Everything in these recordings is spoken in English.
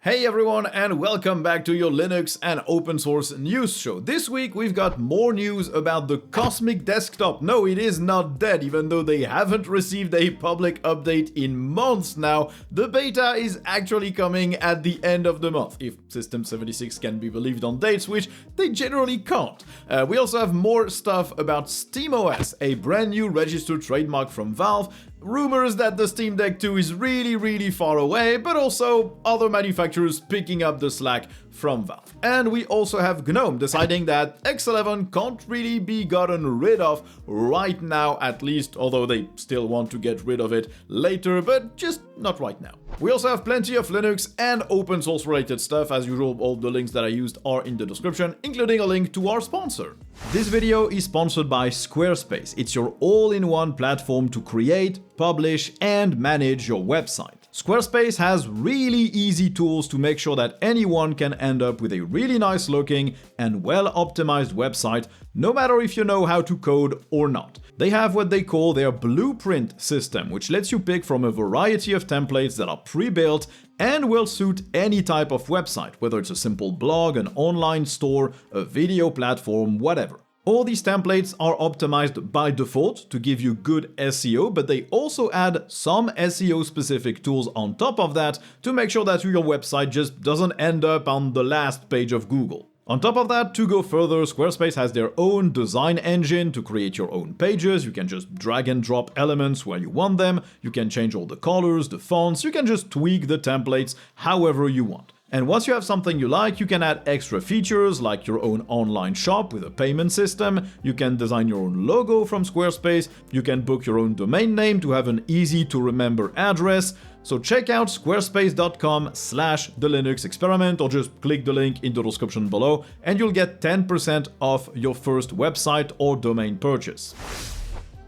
Hey everyone, and welcome back to your Linux and open source news show. This week we've got more news about the Cosmic desktop. No, it is not dead, even though they haven't received a public update in months now. The beta is actually coming at the end of the month, if System 76 can be believed on dates, which they generally can't. We also have more stuff about SteamOS, a brand new registered trademark from Valve, rumors that the Steam Deck 2 is really far away, but also other manufacturers picking up the slack from Valve. And we also have GNOME deciding that X11 can't really be gotten rid of right now, at least, although they still want to get rid of it later, but just not right now. We also have plenty of Linux and open source related stuff. As usual, all the links that I used are in the description, including a link to our sponsor. This video is sponsored by SquareSpace. It's your all-in-one platform to create, publish, and manage your website. Squarespace has really easy tools to make sure that anyone can end up with a really nice looking and well-optimized website, no matter if you know how to code or not. They have what they call their blueprint system, which lets you pick from a variety of templates that are pre-built and will suit any type of website, whether it's a simple blog, an online store, a video platform, whatever. All these templates are optimized by default to give you good SEO, but they also add some SEO-specific tools on top of that to make sure that your website just doesn't end up on the last page of Google. On top of that, to go further, Squarespace has their own design engine to create your own pages. You can just drag and drop elements where you want them, you can change all the colors, the fonts, you can just tweak the templates however you want. And once you have something you like, you can add extra features like your own online shop with a payment system, you can design your own logo from Squarespace, you can book your own domain name to have an easy to remember address. So check out squarespace.com/TheLinuxExperiment or just click the link in the description below and you'll get 10% off your first website or domain purchase.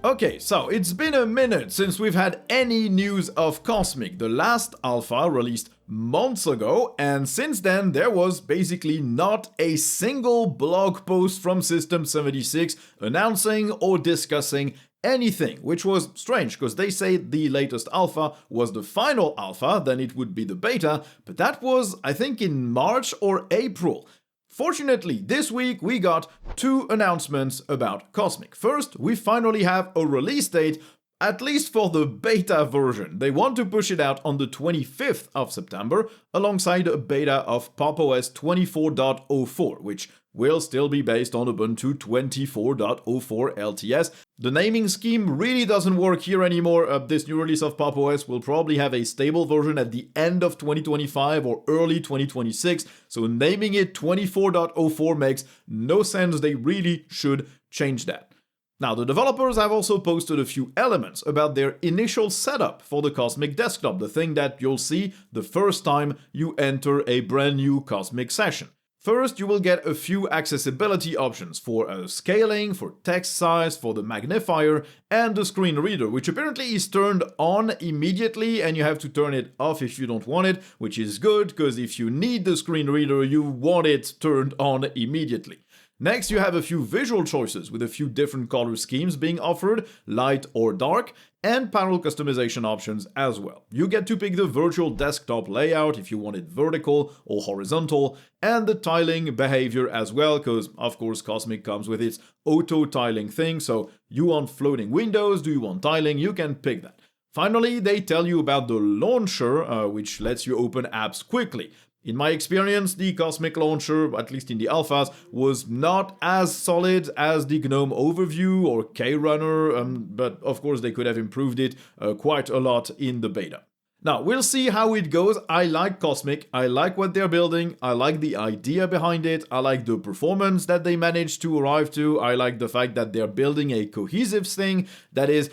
Okay, so it's been a minute since we've had any news of Cosmic. The last alpha released months ago, and since then there was basically not a single blog post from System 76 announcing or discussing anything, which was strange because they say the latest alpha was the final alpha, then it would be the beta, but that was, I think, in March or April. Fortunately, this week we got two announcements about Cosmic. First, we finally have a release date, at least for the beta version. They want to push it out on the 25th of September, alongside a beta of PopOS 24.04, which will still be based on Ubuntu 24.04 LTS. The naming scheme really doesn't work here anymore. This new release of PopOS will probably have a stable version at the end of 2025 or early 2026, so naming it 24.04 makes no sense. They really should change that. Now, the developers have also posted a few elements about their initial setup for the Cosmic desktop, the thing that you'll see the first time you enter a brand new Cosmic session. First, you will get a few accessibility options for scaling, for text size, for the magnifier, and the screen reader, which apparently is turned on immediately, and you have to turn it off if you don't want it, which is good, because if you need the screen reader, you want it turned on immediately. Next, you have a few visual choices with a few different color schemes being offered, light or dark, and panel customization options as well. You get to pick the virtual desktop layout if you want it vertical or horizontal, and the tiling behavior as well, because of course Cosmic comes with its auto tiling thing, so you want floating windows, do you want tiling, you can pick that. Finally, they tell you about the launcher, which lets you open apps quickly. In my experience, the Cosmic launcher, at least in the alphas, was not as solid as the GNOME Overview or KRunner, but of course they could have improved it quite a lot in the beta. Now, we'll see how it goes. I like Cosmic, I like what they're building, I like the idea behind it, I like the performance that they managed to arrive to, I like the fact that they're building a cohesive thing that is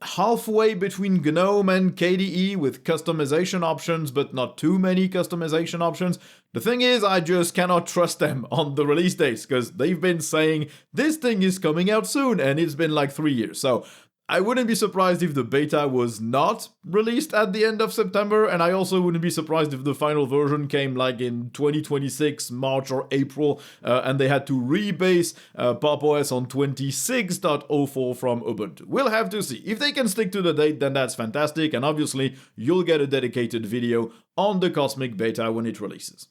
halfway between GNOME and KDE with customization options, but not too many customization options. The thing is, I just cannot trust them on the release dates, because they've been saying this thing is coming out soon, and it's been like 3 years. So I wouldn't be surprised if the beta was not released at the end of September, and I also wouldn't be surprised if the final version came like in 2026, March or April, and they had to rebase Pop! OS on 26.04 from Ubuntu. We'll have to see. If they can stick to the date, then that's fantastic, and obviously you'll get a dedicated video on the Cosmic Beta when it releases.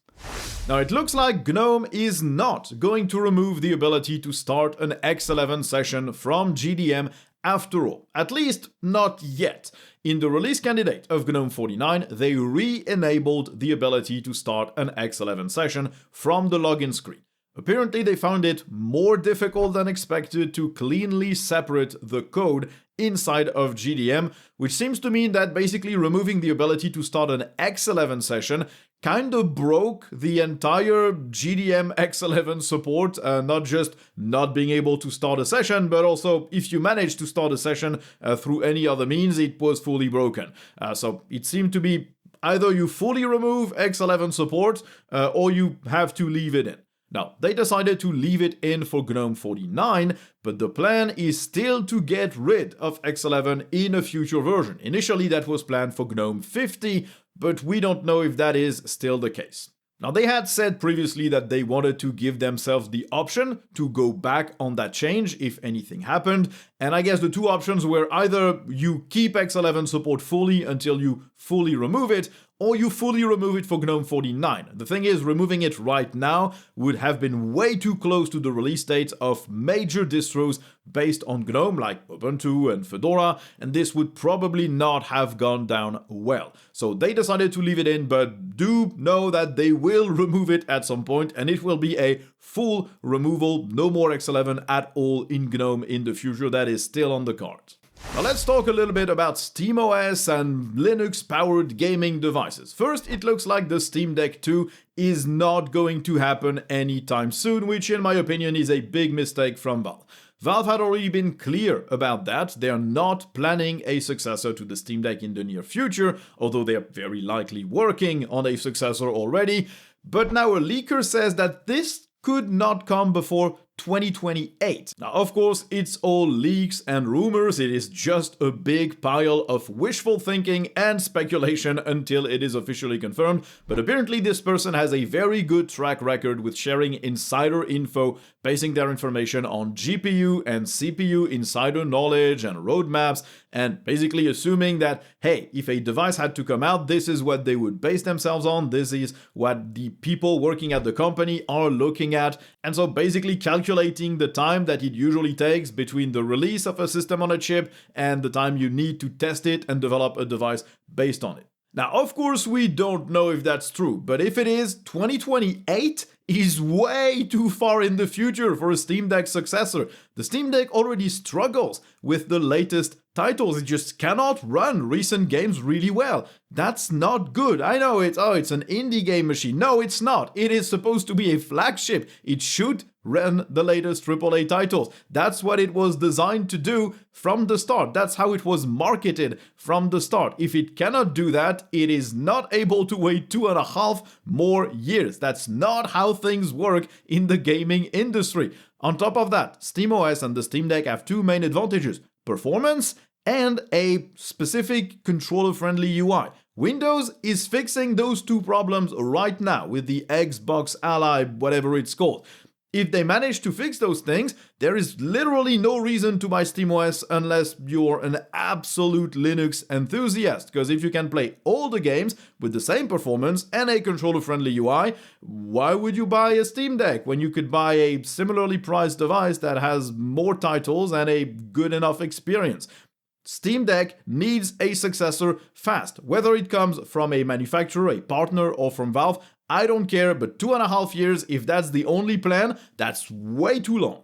Now, it looks like GNOME is not going to remove the ability to start an X11 session from GDM after all, at least not yet. In the release candidate of GNOME 49, they re-enabled the ability to start an X11 session from the login screen. Apparently, they found it more difficult than expected to cleanly separate the code inside of GDM, which seems to mean that basically removing the ability to start an X11 session kind of broke the entire GDM X11 support, not just not being able to start a session, but also if you manage to start a session through any other means, it was fully broken. So it seemed to be either you fully remove X11 support or you have to leave it in. Now, they decided to leave it in for GNOME 49, but the plan is still to get rid of X11 in a future version. Initially, that was planned for GNOME 50, but we don't know if that is still the case. Now, they had said previously that they wanted to give themselves the option to go back on that change if anything happened, and I guess the two options were either you keep X11 support fully until you fully remove it, or you fully remove it for GNOME 49. The thing is, removing it right now would have been way too close to the release date of major distros based on GNOME like Ubuntu and Fedora, and this would probably not have gone down well. So they decided to leave it in, but do know that they will remove it at some point, and it will be a full removal, no more X11 at all in GNOME in the future. That is still on the cards. Now let's talk a little bit about SteamOS and Linux-powered gaming devices. First, it looks like the Steam Deck 2 is not going to happen anytime soon, which in my opinion is a big mistake from Valve. Valve had already been clear about that. They are not planning a successor to the Steam Deck in the near future, although they are very likely working on a successor already. But now a leaker says that this could not come before 2028. Now, of course, it's all leaks and rumors. It is just a big pile of wishful thinking and speculation until it is officially confirmed. But apparently this person has a very good track record with sharing insider info, basing their information on GPU and CPU insider knowledge and roadmaps, and basically assuming that, hey, if a device had to come out, this is what they would base themselves on, this is what the people working at the company are looking at, and so basically calculating the time that it usually takes between the release of a system on a chip and the time you need to test it and develop a device based on it. Now, of course, we don't know if that's true, but if it is, 2028 is way too far in the future for a Steam Deck successor. The Steam Deck already struggles with the latest titles. It just cannot run recent games really well. That's not good. I know it's an indie game machine. No, it's not. It is supposed to be a flagship. It should run the latest AAA titles. That's what it was designed to do from the start. That's how it was marketed from the start. If it cannot do that, it is not able to wait 2.5 more years. That's not how things work in the gaming industry. On top of that, SteamOS and the Steam Deck have two main advantages: performance and a specific controller-friendly UI. Windows is fixing those two problems right now with the Xbox Ally, whatever it's called. If they manage to fix those things, there is literally no reason to buy SteamOS unless you're an absolute Linux enthusiast, because if you can play all the games with the same performance and a controller-friendly UI, why would you buy a Steam Deck when you could buy a similarly priced device that has more titles and a good enough experience? Steam Deck needs a successor fast, whether it comes from a manufacturer, a partner, or from Valve. I don't care, but 2.5 years, if that's the only plan, that's way too long.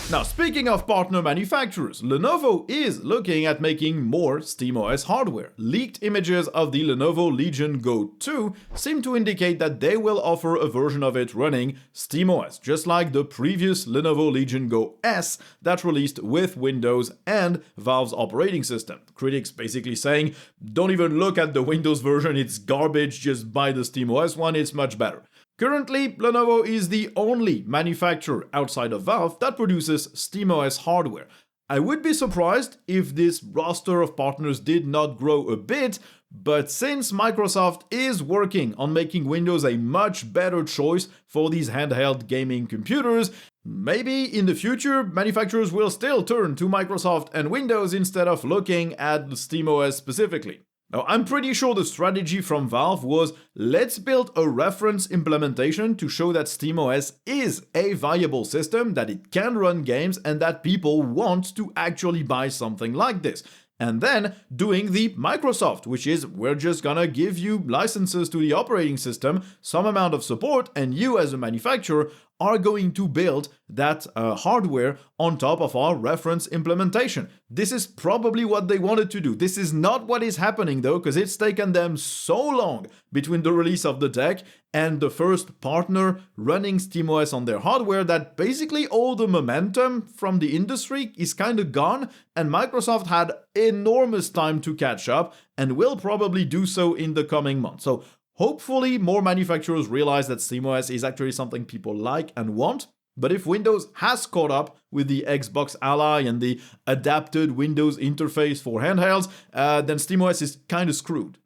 Now, speaking of partner manufacturers, Lenovo is looking at making more SteamOS hardware. Leaked images of the Lenovo Legion Go 2 seem to indicate that they will offer a version of it running SteamOS, just like the previous Lenovo Legion Go S that released with Windows and Valve's operating system. Critics basically saying, don't even look at the Windows version, it's garbage, just buy the SteamOS one, it's much better. Currently, Lenovo is the only manufacturer outside of Valve that produces SteamOS hardware. I would be surprised if this roster of partners did not grow a bit, but since Microsoft is working on making Windows a much better choice for these handheld gaming computers, maybe in the future manufacturers will still turn to Microsoft and Windows instead of looking at SteamOS specifically. Now, I'm pretty sure the strategy from Valve was, let's build a reference implementation to show that SteamOS is a viable system, that it can run games, and that people want to actually buy something like this. And then doing the Microsoft, which is, we're just gonna give you licenses to the operating system, some amount of support, and you as a manufacturer are going to build that hardware on top of our reference implementation. This is probably what they wanted to do. This is not what is happening though, because it's taken them so long between the release of the tech and the first partner running SteamOS on their hardware that basically all the momentum from the industry is kind of gone, and Microsoft had enormous time to catch up and will probably do so in the coming months. So hopefully more manufacturers realize that SteamOS is actually something people like and want. But if Windows has caught up with the Xbox Ally and the adapted Windows interface for handhelds, then SteamOS is kind of screwed.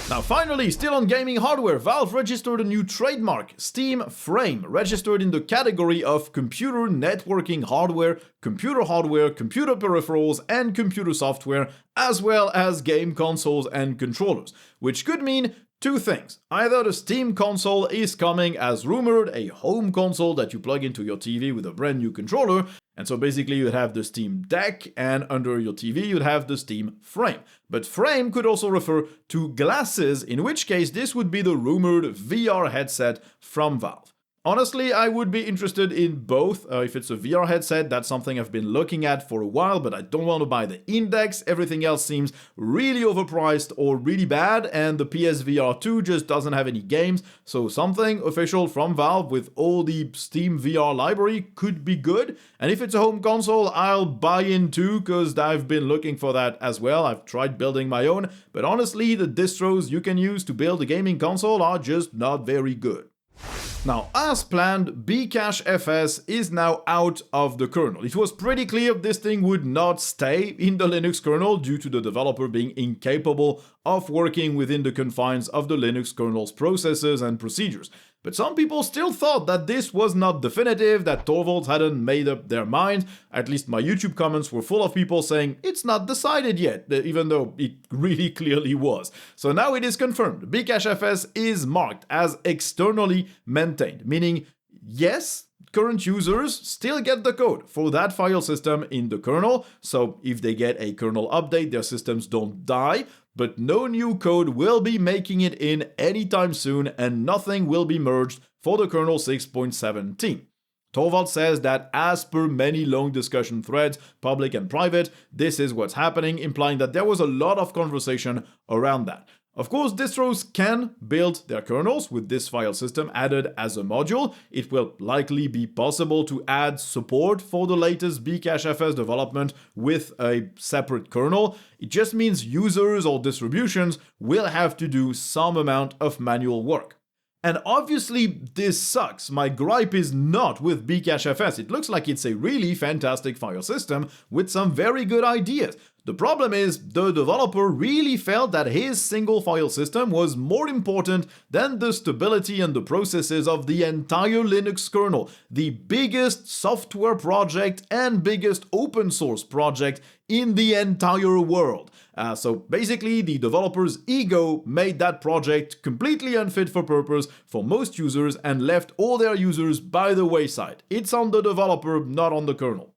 Now finally, still on gaming hardware, Valve registered a new trademark, Steam Frame, registered in the category of computer networking hardware, computer peripherals, and computer software, as well as game consoles and controllers, which could mean two things. Either the Steam console is coming as rumored, a home console that you plug into your TV with a brand new controller, and so basically you'd have the Steam Deck, and under your TV you'd have the Steam Frame. But Frame could also refer to glasses, in which case this would be the rumored VR headset from Valve. Honestly, I would be interested in both. If it's a VR headset, that's something I've been looking at for a while, but I don't want to buy the Index. Everything else seems really overpriced or really bad, and the PSVR 2 just doesn't have any games, so something official from Valve with all the Steam VR library could be good. And if it's a home console, I'll buy in too, because I've been looking for that as well. I've tried building my own, but honestly, the distros you can use to build a gaming console are just not very good. Now, as planned, BcacheFS is now out of the kernel. It was pretty clear this thing would not stay in the Linux kernel due to the developer being incapable of working within the confines of the Linux kernel's processes and procedures. But some people still thought that this was not definitive, that Torvalds hadn't made up their mind. At least my YouTube comments were full of people saying it's not decided yet, even though it really clearly was. So now it is confirmed. BcacheFS is marked as externally maintained, meaning yes, current users still get the code for that file system in the kernel, so if they get a kernel update, their systems don't die, but no new code will be making it in anytime soon, and nothing will be merged for the kernel 6.17. Torvald says that as per many long discussion threads, public and private, this is what's happening, implying that there was a lot of conversation around that. Of course, distros can build their kernels with this file system added as a module. It will likely be possible to add support for the latest BcacheFS development with a separate kernel. It just means users or distributions will have to do some amount of manual work. And obviously this sucks. My gripe is not with BcacheFS. It looks like it's a really fantastic file system with some very good ideas. The problem is the developer really felt that his single file system was more important than the stability and the processes of the entire Linux kernel, the biggest software project and biggest open source project in the entire world. So basically, the developer's ego made that project completely unfit for purpose for most users and left all their users by the wayside. It's on the developer, not on the kernel.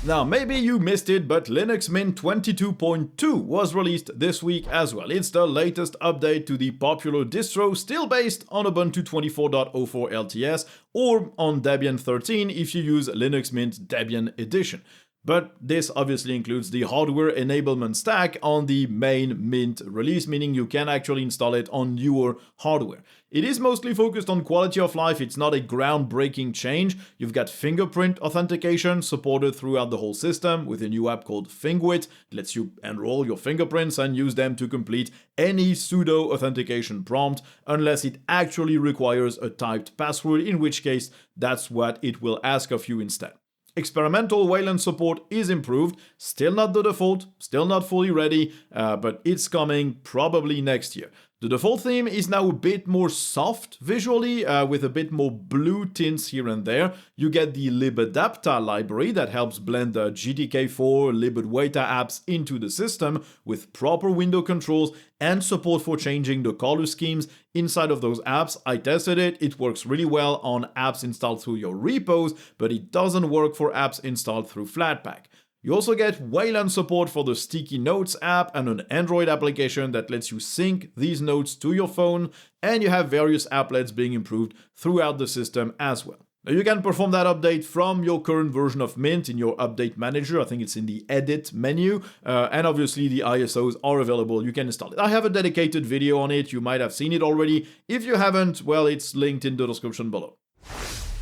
Now, maybe you missed it, but Linux Mint 22.2 was released this week as well. It's the latest update to the popular distro, still based on Ubuntu 24.04 LTS or on Debian 13 if you use Linux Mint Debian Edition. But this obviously includes the hardware enablement stack on the main Mint release, meaning you can actually install it on newer hardware. It is mostly focused on quality of life. It's not a groundbreaking change. You've got fingerprint authentication supported throughout the whole system with a new app called Fingwit. It lets you enroll your fingerprints and use them to complete any pseudo authentication prompt, unless it actually requires a typed password, in which case that's what it will ask of you instead. experimental Wayland support is improved, still not the default, still not fully ready, but it's coming probably next year. The default theme is now a bit more soft visually, with a bit more blue tints here and there. You get the libadapta library that helps blend the GTK4 libadwaita apps into the system with proper window controls and support for changing the color schemes inside of those apps. I tested it, it works really well on apps installed through your repos, but it doesn't work for apps installed through Flatpak. You also get Wayland support for the Sticky Notes app and an Android application that lets you sync these notes to your phone, and you have various applets being improved throughout the system as well. Now you can perform that update from your current version of Mint in your update manager. I think it's in the edit menu, and obviously the ISOs are available. You can install it. I have a dedicated video on it. You might have seen it already. If you haven't, well, it's linked in the description below.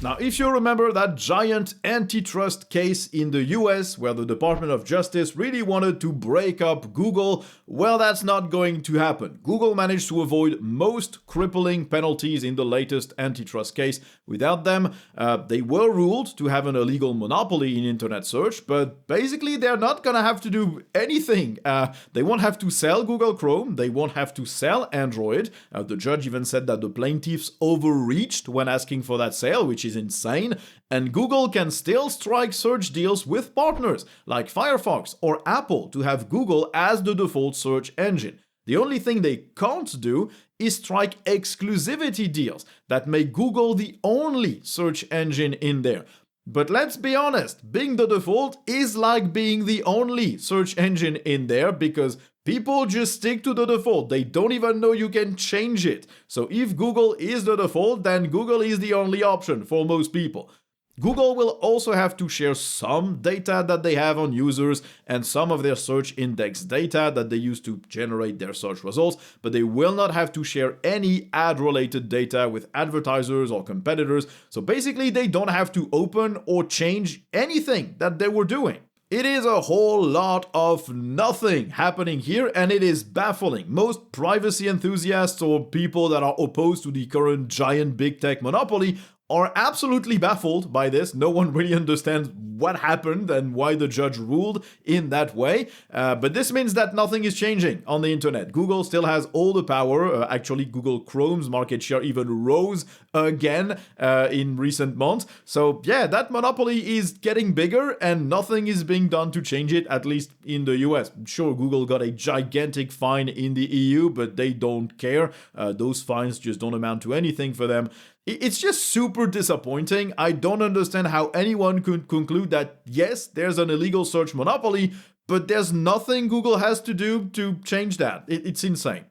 Now, if you remember that giant antitrust case in the US where the Department of Justice really wanted to break up Google, well, that's not going to happen. Google managed to avoid most crippling penalties in the latest antitrust case. Without them, they were ruled to have an illegal monopoly in internet search, but basically they're not gonna have to do anything. They won't have to sell Google Chrome, they won't have to sell Android. The judge even said that the plaintiffs overreached when asking for that sale, which is insane, and Google can still strike search deals with partners like Firefox or Apple to have Google as the default search engine. The only thing they can't do is strike exclusivity deals that make Google the only search engine in there. But let's be honest, being the default is like being the only search engine in there because people just stick to the default. They don't even know you can change it. So if Google is the default, then Google is the only option for most people. Google will also have to share some data that they have on users and some of their search index data that they use to generate their search results, but they will not have to share any ad-related data with advertisers or competitors. So basically, they don't have to open or change anything that they were doing. It is a whole lot of nothing happening here, and it is baffling. Most privacy enthusiasts or people that are opposed to the current giant big tech monopoly are absolutely baffled by this. No one really understands what happened and why the judge ruled in that way. But this means that nothing is changing on the internet. Google still has all the power. Actually, Google Chrome's market share even rose again in recent months. So yeah, that monopoly is getting bigger and nothing is being done to change it, at least in the US. Sure, Google got a gigantic fine in the EU, but they don't care. Those fines just don't amount to anything for them. It's just super disappointing. I don't understand how anyone could conclude that, yes, there's an illegal search monopoly, but there's nothing Google has to do to change that. It's insane.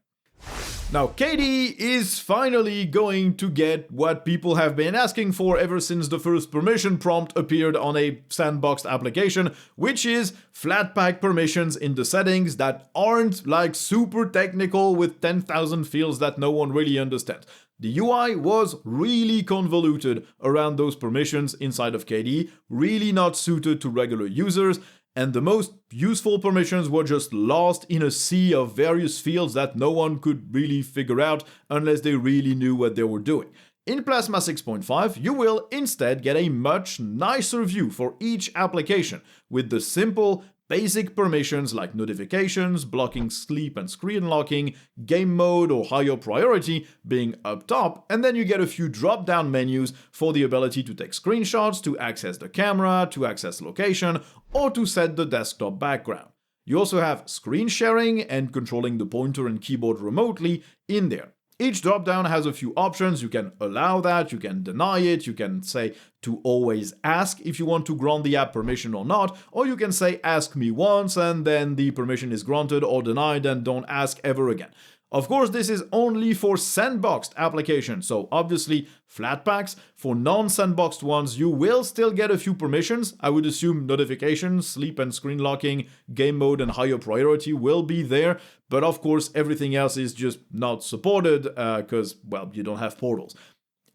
Now, KDE is finally going to get what people have been asking for ever since the first permission prompt appeared on a sandboxed application, which is Flatpak permissions in the settings that aren't like super technical with 10,000 fields that no one really understands. The UI was really convoluted around those permissions inside of KDE, really not suited to regular users, and the most useful permissions were just lost in a sea of various fields that no one could really figure out unless they really knew what they were doing. In Plasma 6.5, you will instead get a much nicer view for each application, with the simple, basic permissions like notifications, blocking sleep and screen locking, game mode or higher priority being up top, and then you get a few drop-down menus for the ability to take screenshots, to access the camera, to access location, or to set the desktop background. You also have screen sharing and controlling the pointer and keyboard remotely in there. Each dropdown has a few options. You can allow that, you can deny it, you can say to always ask if you want to grant the app permission or not, or you can say ask me once and then the permission is granted or denied and don't ask ever again. Of course, this is only for sandboxed applications, so obviously Flatpaks. For non-sandboxed ones, you will still get a few permissions. I would assume notifications, sleep and screen locking, game mode and higher priority will be there, but of course everything else is just not supported because, well, you don't have portals.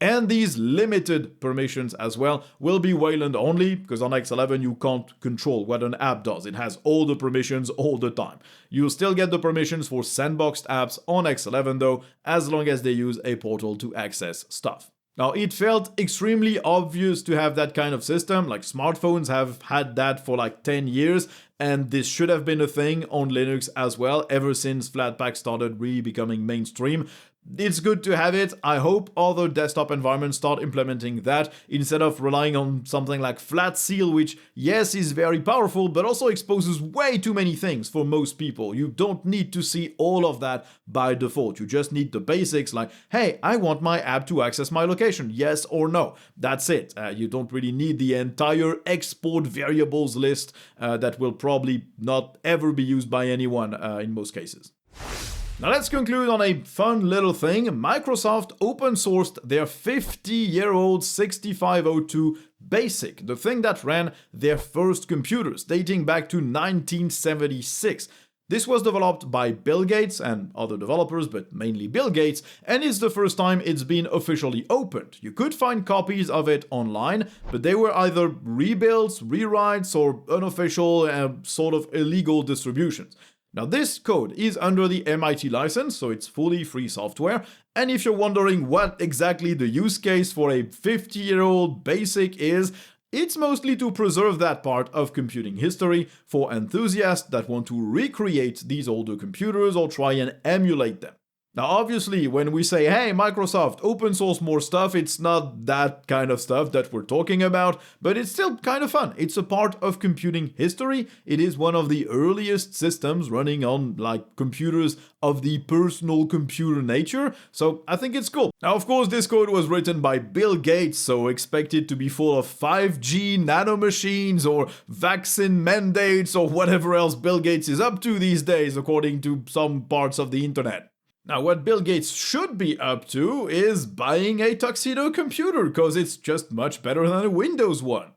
And these limited permissions as well will be Wayland only, because on X11 you can't control what an app does. It has all the permissions all the time. You'll still get the permissions for sandboxed apps on X11 though, as long as they use a portal to access stuff. Now, it felt extremely obvious to have that kind of system, like smartphones have had that for like 10 years, and this should have been a thing on Linux as well, ever since Flatpak started really becoming mainstream. It's good to have it. I hope other desktop environments start implementing that instead of relying on something like Flatseal, which, yes, is very powerful, but also exposes way too many things for most people. You don't need to see all of that by default. You just need the basics like, hey, I want my app to access my location, yes or no. That's it. You don't really need the entire export variables list that will probably not ever be used by anyone in most cases. Now let's conclude on a fun little thing. Microsoft open sourced their 50-year-old 6502 BASIC, the thing that ran their first computers, dating back to 1976. This was developed by Bill Gates and other developers, but mainly Bill Gates, and it's the first time it's been officially opened. You could find copies of it online, but they were either rebuilds, rewrites, or unofficial, sort of illegal distributions. Now this code is under the MIT license, so it's fully free software, and if you're wondering what exactly the use case for a 50-year-old BASIC is, it's mostly to preserve that part of computing history for enthusiasts that want to recreate these older computers or try and emulate them. Now obviously, when we say, hey, Microsoft, open source more stuff, it's not that kind of stuff that we're talking about, but it's still kind of fun. It's a part of computing history. It is one of the earliest systems running on, like, computers of the personal computer nature, so I think it's cool. Now, of course, this code was written by Bill Gates, so expect it to be full of 5G nanomachines or vaccine mandates or whatever else Bill Gates is up to these days, according to some parts of the internet. Now, what Bill Gates should be up to is buying a Tuxedo computer, because it's just much better than a Windows one.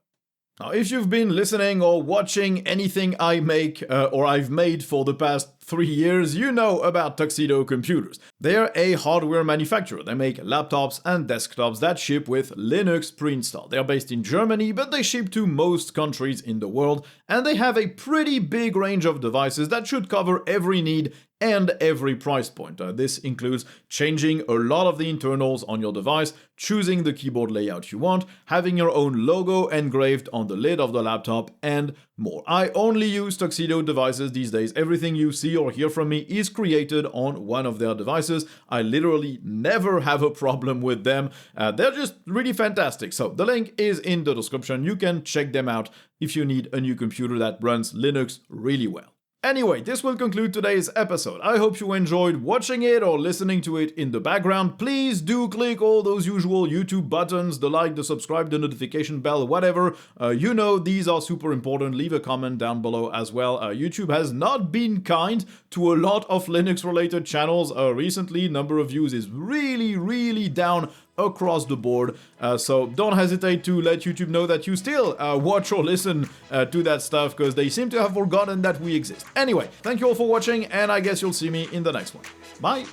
Now, if you've been listening or watching anything I make or I've made for the past 3 years, you know about Tuxedo computers. They're a hardware manufacturer. They make laptops and desktops that ship with Linux pre-installed. They're based in Germany, but they ship to most countries in the world, and they have a pretty big range of devices that should cover every need and every price point. This includes changing a lot of the internals on your device, choosing the keyboard layout you want, having your own logo engraved on the lid of the laptop, and more. I only use Tuxedo devices these days. Everything you see or hear from me is created on one of their devices. I literally never have a problem with them. They're just really fantastic. So the link is in the description. You can check them out if you need a new computer that runs Linux really well. Anyway, this will conclude today's episode. I hope you enjoyed watching it or listening to it in the background. Please do click all those usual YouTube buttons, the like, the subscribe, the notification bell, whatever. You know these are super important. Leave a comment down below as well. YouTube has not been kind to a lot of Linux-related channels recently. Number of views is really down across the board, so don't hesitate to let YouTube know that you still watch or listen to that stuff, because they seem to have forgotten that we exist. Anyway, thank you all for watching, and I guess you'll see me in the next one. Bye!